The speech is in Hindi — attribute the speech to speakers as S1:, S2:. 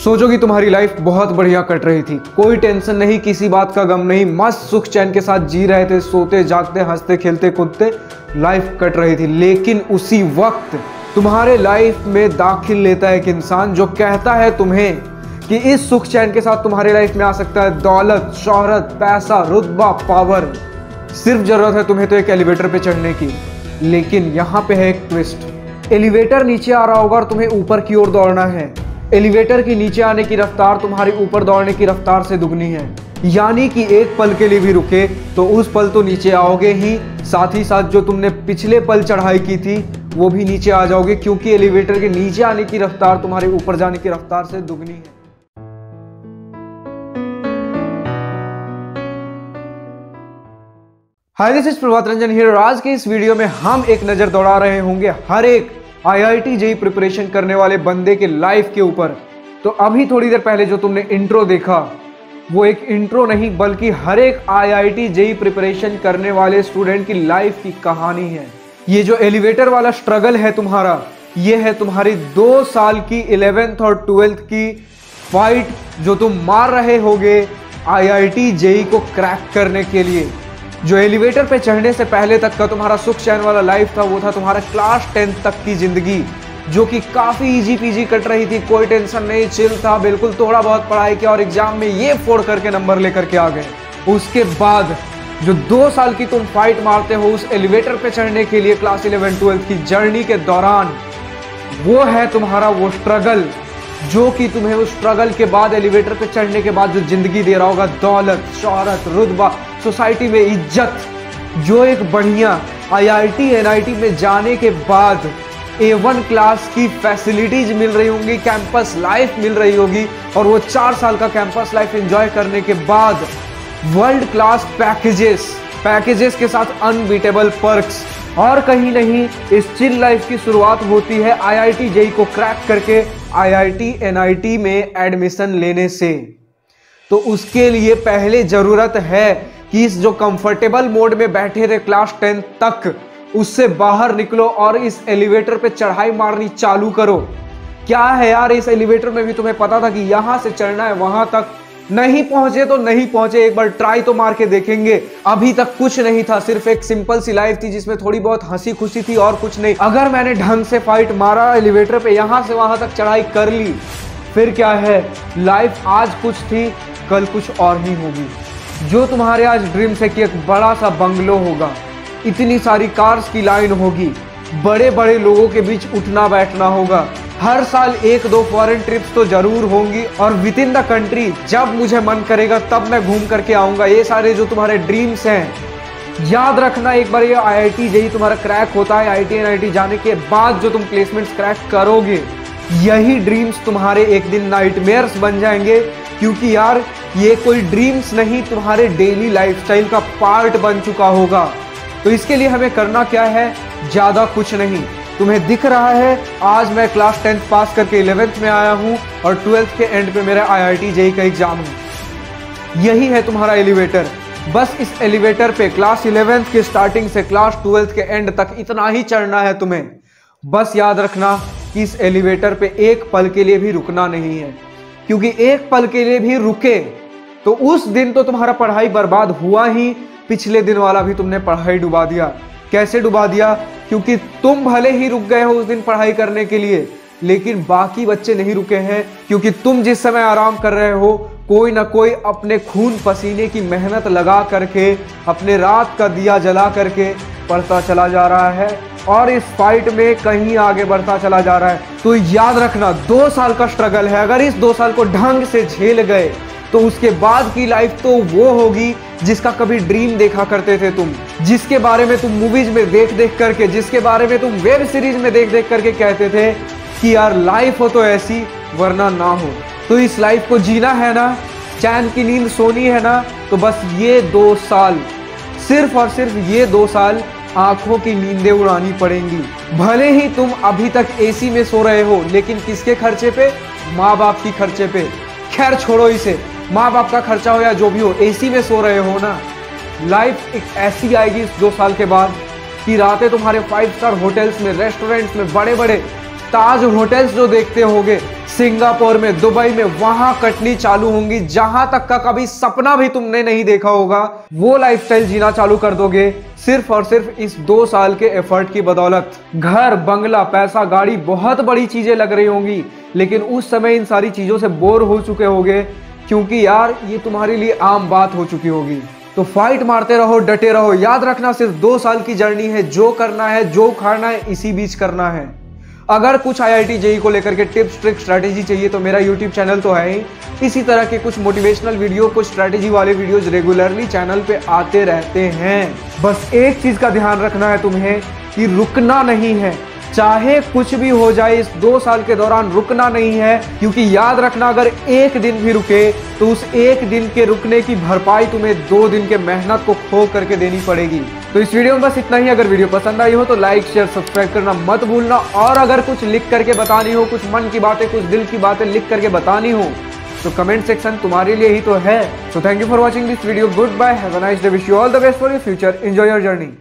S1: सोचोगी तुम्हारी लाइफ बहुत बढ़िया कट रही थी, कोई टेंशन नहीं, किसी बात का गम नहीं, मस्त सुख चैन के साथ जी रहे थे, सोते जागते हंसते खेलते कूदते लाइफ कट रही थी। लेकिन उसी वक्त तुम्हारे लाइफ में दाखिल लेता है एक इंसान जो कहता है तुम्हें कि इस सुख चैन के साथ तुम्हारे लाइफ में आ सकता है दौलत, शोहरत, पैसा, रुतबा, पावर। सिर्फ जरूरत है तुम्हें तो एक एलिवेटर पे चढ़ने की। लेकिन यहाँ पे है एक ट्विस्ट। एलिवेटर नीचे आ रहा होगा और तुम्हें ऊपर की ओर दौड़ना है। एलिवेटर की नीचे आने की रफ्तार तुम्हारी ऊपर दौड़ने की रफ्तार से दुगनी है। यानी कि एक पल के लिए भी रुके तो उस पल तो नीचे आओगे ही, साथ ही साथ जो तुमने पिछले पल चढ़ाई की थी वो भी नीचे आ जाओगे, क्योंकि एलिवेटर के नीचे आने की रफ्तार तुम्हारे ऊपर जाने की रफ्तार से दुगनी है। Hi, this is Prabhat Ranjan here. आज के इस वीडियो में हम एक नजर दौड़ा रहे होंगे हर एक IIT जेईई प्रिपरेशन करने वाले बंदे के लाइफ के ऊपर। तो अभी थोड़ी देर पहले जो तुमने इंट्रो देखा वो एक इंट्रो नहीं बल्कि हर एक IIT जेईई प्रिपरेशन करने वाले स्टूडेंट की लाइफ की कहानी है। ये जो एलिवेटर वाला स्ट्रगल है तुम्हारा, ये है तुम्हारी 2 साल की 11th और 12th की फाइट जो तुम मार रहे होगे IIT जेईई को क्रैक करने के लिए। जो एलिवेटर पे चढ़ने से पहले तक का तुम्हारा सुख चैन वाला लाइफ था वो था तुम्हारा क्लास 10th तक की जिंदगी, जो कि काफी इजी पीजी कट रही थी, कोई टेंशन नहीं, चिल था बिल्कुल। थोड़ा बहुत पढ़ाई किया और एग्जाम में ये फोड़ करके नंबर लेकर के आ गए। उसके बाद जो 2 साल की तुम फाइट मारते हो उस एलिवेटर पे चढ़ने के लिए क्लास 11 12th की जर्नी के दौरान, वो है तुम्हारा वो स्ट्रगल जो कि तुम्हें उस स्ट्रगल के बाद एलिवेटर पे चढ़ने के बाद जो जिंदगी दे रहा होगा, दौलत, शोहरत, रुतबा, सोसाइटी में इज्जत, जो एक बढ़िया IIT NIT में जाने के बाद A1 क्लास की फैसिलिटीज मिल रही होंगी, कैंपस लाइफ मिल रही होगी, और वो 4 साल का कैंपस लाइफ एंजॉय करने के बाद वर्ल्ड क्लास पैकेजेस के साथ अनबीटेबल पर्क्स, और कहीं नहीं इस चिल लाइफ की शुरुआत होती है IIT जेईई को क्रैक करके IIT NIT में एडमिशन लेने से। तो उसके लिए पहले जरूरत है कि इस जो कंफर्टेबल मोड में बैठे थे क्लास 10 तक, उससे बाहर निकलो और इस एलिवेटर पे चढ़ाई मारनी चालू करो। क्या है यार, इस एलिवेटर में भी तुम्हें पता था कि यहां से चढ़ना है वहां तक, नहीं पहुंचे तो नहीं पहुंचे, एक बार ट्राई तो मार के देखेंगे। अभी तक कुछ नहीं था, सिर्फ एक सिंपल सी लाइफ थी जिसमें थोड़ी बहुत हंसी खुशी थी और कुछ नहीं। अगर मैंने ढंग से फाइट मारा एलिवेटर पे, यहां से वहां तक चढ़ाई कर ली, फिर क्या है, लाइफ आज कुछ थी कल कुछ और ही होगी। जो तुम्हारे आज ड्रीम्स है कि एक बड़ा सा बंगलो होगा, इतनी सारी कार्स की लाइन होगी, बड़े बड़े लोगों के बीच उठना बैठना होगा, हर साल 1-2 फॉरेन ट्रिप्स तो जरूर होंगी, और विद इन द कंट्री जब मुझे मन करेगा तब मैं घूम करके आऊंगा। ये सारे जो तुम्हारे ड्रीम्स हैं, याद रखना एक बार ये IIT जेईई तुम्हारा क्रैक होता है, IIT NIT जाने के बाद जो तुम प्लेसमेंट्स क्रैक करोगे, यही ड्रीम्स तुम्हारे एक दिन नाइटमेयर्स बन जाएंगे। क्योंकि यार ये कोई ड्रीम्स नहीं, तुम्हारे डेली लाइफस्टाइल का पार्ट बन चुका होगा। तो इसके लिए हमें करना क्या है, ज्यादा कुछ नहीं। तुम्हें दिख रहा है आज मैं क्लास 10th पास करके 11th में आया हूं और 12th के एंड पे मेरा IIT जेईई का एग्जाम है। यही है तुम्हारा एलिवेटर। बस इस एलिवेटर पे क्लास 11th के स्टार्टिंग से क्लास 12th के एंड तक इतना ही चढ़ना है तुम्हें। बस याद रखना कि इस एलिवेटर पे एक पल के लिए भी रुकना नहीं है, क्योंकि एक पल के लिए भी रुके तो उस दिन तो तुम्हारा पढ़ाई बर्बाद हुआ ही, पिछले दिन वाला भी तुमने पढ़ाई डुबा दिया। कैसे डुबा दिया? क्योंकि तुम भले ही रुक गए हो उस दिन पढ़ाई करने के लिए, लेकिन बाकी बच्चे नहीं रुके हैं, क्योंकि तुम जिस समय आराम कर रहे हो कोई ना कोई अपने खून पसीने की मेहनत लगा करके, अपने रात का दिया जला करके पढ़ता चला जा रहा है और इस फाइट में कहीं आगे बढ़ता चला जा रहा है। तो याद रखना 2 साल का स्ट्रगल है, अगर इस 2 साल को ढंग से झेल गए तो उसके बाद की लाइफ तो वो होगी जिसका कभी ड्रीम देखा करते थे तुम, जिसके बारे में तुम मूवीज में देख देख करके, जिसके बारे में तुम वेब सीरीज में देख देख करके कहते थे कि यार लाइफ हो तो ऐसी वरना ना हो। तो इस लाइफ को जीना है ना, चैन की नींद सोनी है ना, तो बस ये 2 साल, सिर्फ और सिर्फ ये 2 साल आंखों की नींदें उड़ानी पड़ेंगी। भले ही तुम अभी तक AC में सो रहे हो, लेकिन किसके खर्चे पे? माँ बाप की खर्चे पे। खैर छोड़ो इसे, माँ बाप का खर्चा हो या जो भी हो, AC में सो रहे हो ना। लाइफ एक ऐसी आएगी इस 2 साल के बाद कि रातें तुम्हारे 5 स्टार होटल्स में, रेस्टोरेंट्स में, बड़े बड़े ताज होटल्स जो देखते होगे सिंगापुर में, दुबई में, वहां कटनी चालू होंगी। जहां तक का कभी सपना भी तुमने नहीं देखा होगा वो लाइफस्टाइल जीना चालू कर दोगे सिर्फ और सिर्फ इस 2 साल के एफर्ट की बदौलत। घर, बंगला, पैसा, गाड़ी बहुत बड़ी चीजें लग रही होंगी, लेकिन उस समय इन सारी चीजों से बोर हो चुके होगे, क्योंकि यार ये तुम्हारे लिए आम बात हो चुकी होगी। तो फाइट मारते रहो, डटे रहो। याद रखना सिर्फ 2 साल की जर्नी है। जो करना है, जो उखाड़ना है, इसी बीच करना है। अगर कुछ IIT JEE को लेकर के टिप्स, ट्रिक्स, स्ट्रैटेजी चाहिए तो मेरा YouTube चैनल तो है ही। इसी तरह के कुछ मोटिवेशनल वीडियो, कुछ स्ट्रैटेजी वाले वीडियोस रेगुलरली चैनल पे आते रहते हैं। बस एक चीज का ध्यान रखना है तुम्हें कि रुकना नहीं है। चाहे कुछ भी हो जाए, इस 2 साल के दौरान रुकना नहीं है, क्योंकि याद रखना अगर एक दिन भी रुके तो उस एक दिन के रुकने की भरपाई तुम्हें 2 दिन के मेहनत को खो करके देनी पड़ेगी। तो इस वीडियो में बस इतना ही। अगर वीडियो पसंद आई हो तो लाइक, शेयर, सब्सक्राइब करना मत भूलना। और अगर कुछ लिख करके बतानी हो, कुछ मन की बातें, कुछ दिल की बातें लिख करके बतानी हो तो कमेंट सेक्शन तुम्हारे लिए ही तो है। So thank you for watching this video. Goodbye, have a nice day, wish you all the best for your future, enjoy your journey.